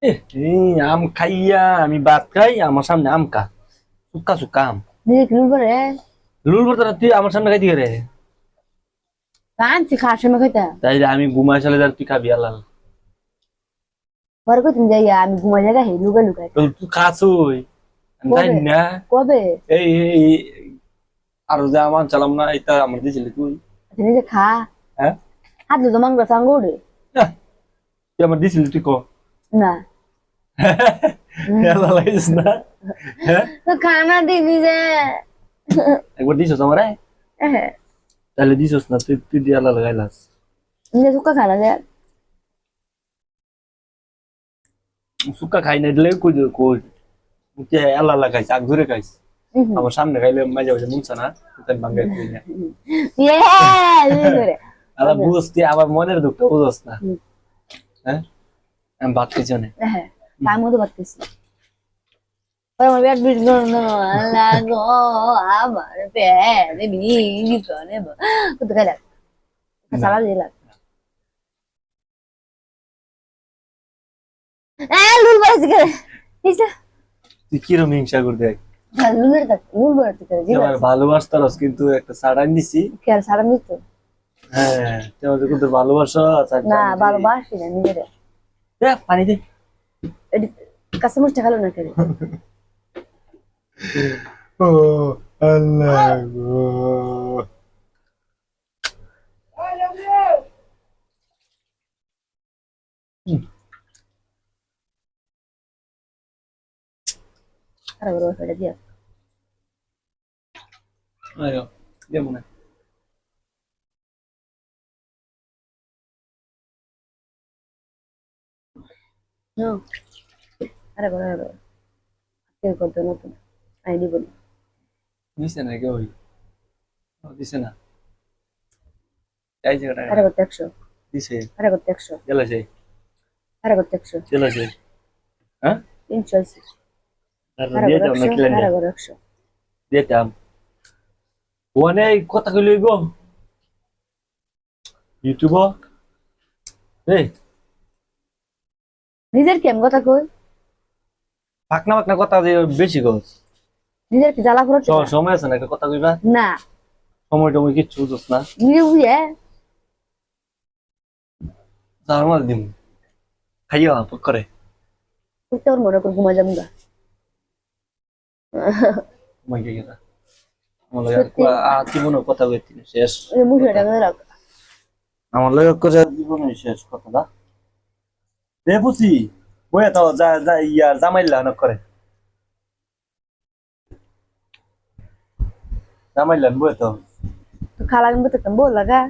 এই আম খাইয়া আমি ভাত খাই, আমার সামনে আম খা, সুক্কা সুক্কা আম। নিজে কিনুন করে লুল করতে না, তুই আমার সামনে খাইতে রে। আনছি খাওয়ার সময় খাইতা তাই আমি ঘুমাই চলে যার, তুই খাবি আল্লাহ। পরে কই তুমি যাইয়া আমি ঘুমাই জায়গা হে লুকা লুকাই তুই খাসুই, আমি জানি কবে না। কবে এই আরো যে আমার চালাম না, এটা আমার দিয়েছিলি তুই। আচ্ছা, নিজে খা হ্যাঁ, হাত তো মাংস সাঙ্গ উড়ে আহ, তুই আমার দিয়েছিলি, তুই ক। না আল্লাহ লাগিস না। হ্যাঁ, তো খানা দিবি যে একবার দিছস আমার, তাহলে দিছস না, তুই তুই দিয়ে আল্লাহ লাগাইলাস। নিজে সুকা খানা যে সুক্কা খাই না দিলে কই কই, তুই আল্লাহ লাগাইছ, আগ ধরে খাইছ। আমার সামনে খাইলে মাঝে মাঝে মুনছে না, তাই বাঙ্গাই কই না। ইয়ে করে আল্লাহ বুঝতি, আবার মনের দুঃখটা বুঝস না। হ্যাঁ, আমি ভাত খাইছি অনেক। হ্যাঁ তার মধ্যে পারতেছি আমার পেট বিট আল্লাহ গো আমার পেট বিট করে কত খাই দেখ না, সালাদ দিলাম লুল বাড়াইছে করে তুই কিরম হিংসা করে দেখ। লুলের দেখ লুল বাড়াইতে করে তুই আমার ভালোবাসতারস, কিন্তু একটা সাড়াই দিছি। কে আর সারা দিত হ্যাঁ, তুই আমাদের কিন্তু ভালোবাসা। না ভালোবাসি না নিজের দেখ পানি দে। কাছে মুষ্টা খেলো না কেন ও আল্লাহ গো। খারাপ করে ফেলে দিয়া আয়ো, দে মনে। নো খারাপ করে করতে নতুন আই দিব দিছে না কেউ, দিছে না। এই জায়গাটা খারাপ করতে 100 দিছে, খারাপ করতে 100 চলে যাই, খারাপ করতে 100 চলে যাই। হ্যাঁ, 380 তারপর খারাপ দিয়ে করে দাও না 100 কিলেন খারাপ করে 100 দিতাম। ওনে কথা কইলি গো ইউটিউব, এই নিজের কি আমি কথা কই পাকনা পাকনা কথা দিয়ে বেশি গো। নিজের কি জ্বালা করতে সময় আছে না একটা কথা কইবা, না সময় টময় কিচ্ছু বুঝছ না। নিজে বুঝে তার মাল দিম খাইয়া পক করে। করতে ওর মনে করে ঘুমা যাবো গা তোমায় কে গেলা আমার লাগে সত্যি জীবনের কথা কইতি শেষ মুখে কথা। টাকা রাখ আমার লাগে করে জীবনের শেষ কথাটা দে বুঝি। বইয়া তো যা যা ইয়া জামাইলা না করে, জামাইলা বইয়া তো। তো খালা আমি তো বল লাগা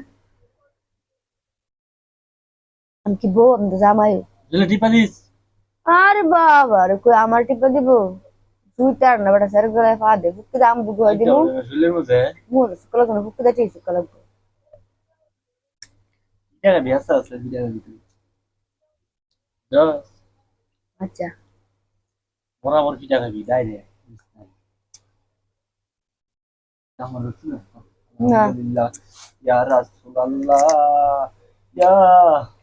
আমি কি বউ আমি তো জামাই জেলে টিপা দিস। আরে বাবা রে কই আমার টিপা দিব তুই তার না বেটা স্যার গলায় পা দে ফুকে দাম বুঝ হয় আইতা দিমু শুলের মধ্যে মোর সকল কোন ফুকে দা ঠিক সকল টাকা দিয়ে আসতে আসতে বিদায় দিতে জাস আচ্ছা বরাবর কি টাকা খাবি ডাইরেক্ট। আমার রসুল না আলহামদুলিল্লাহ, ইয়া রাসূলুল্লাহ, ইয়া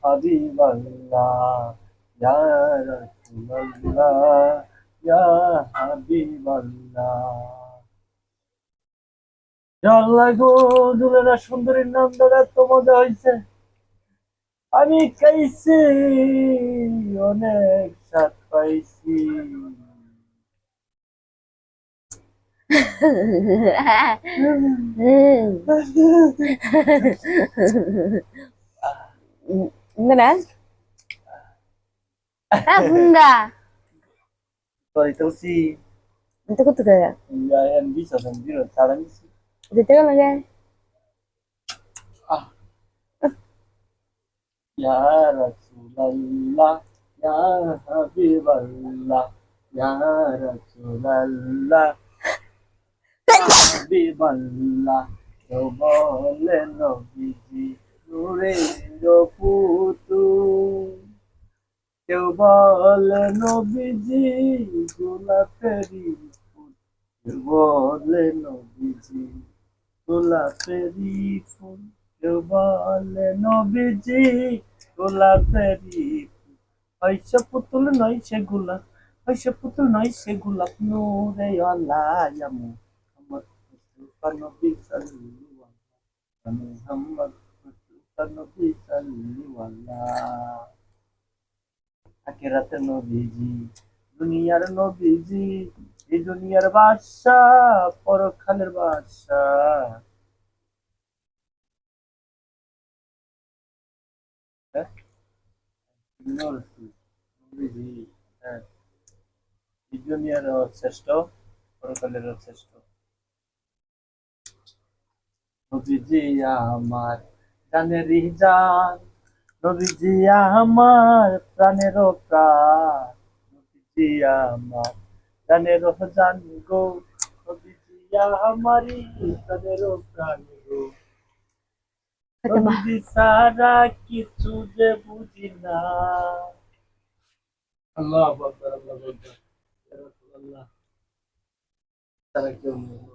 হাবিবাল্লাহ, ইয়া রাসূলুল্লাহ, ইয়া হাবিবাল্লাহ। ইয়া আল্লাহ গো, দুলারা সুন্দরীর নাম ধরে এত মজা হইছে। আমি খাইছি, অনেক স্বাদ পাইছি। Mana? Ah, bunda. Então, se Itu kau tu kaya. yang bisa sendiri, caranya sih. Itu kan lagi. Ah, ya Rasulullah, ya Habiballah, ya Rasulullah, Habiballah, kau boleh nobiji, nurendo putu, kau boleh nobiji, gula peri, kau boleh nobiji, gula peri pun, kau boleh nobiji, gula peri. হয় সে পুতুল নয় সে গোলাপ, হয় সে পুতুল নয় সে গোলাপ, নূরে আল্লাহ আমু আমার মুস্তাফা নবী সাল্লাল্লাহু মুহাম্মদ মুস্তাফা নবী সাল্লাল্লাহু আখিরাতের নবীজি, দুনিয়ার নবীজি, এই দুনিয়ার বাদশাহ, পরকালের বাদশাহ। হ্যাঁ, নবীজি, হ্যাঁ, এই দুনিয়ার শ্রেষ্ঠ, পরকালের শ্রেষ্ঠ। নবীজি আমার জানেরই জান, নবীজি আমার প্রাণেরও প্রাণ, নবীজি আমার জানেরও জান গো, নবীজি আমারই প্রাণেরও প্রাণ গো। ফাতেমা নবীজি সারা কিছু যে বুঝি না। আল্লাহ আকবার, আল্লাহু আকবার, ইয়া রাসূলুল্লাহ, সারা কেউ নেই।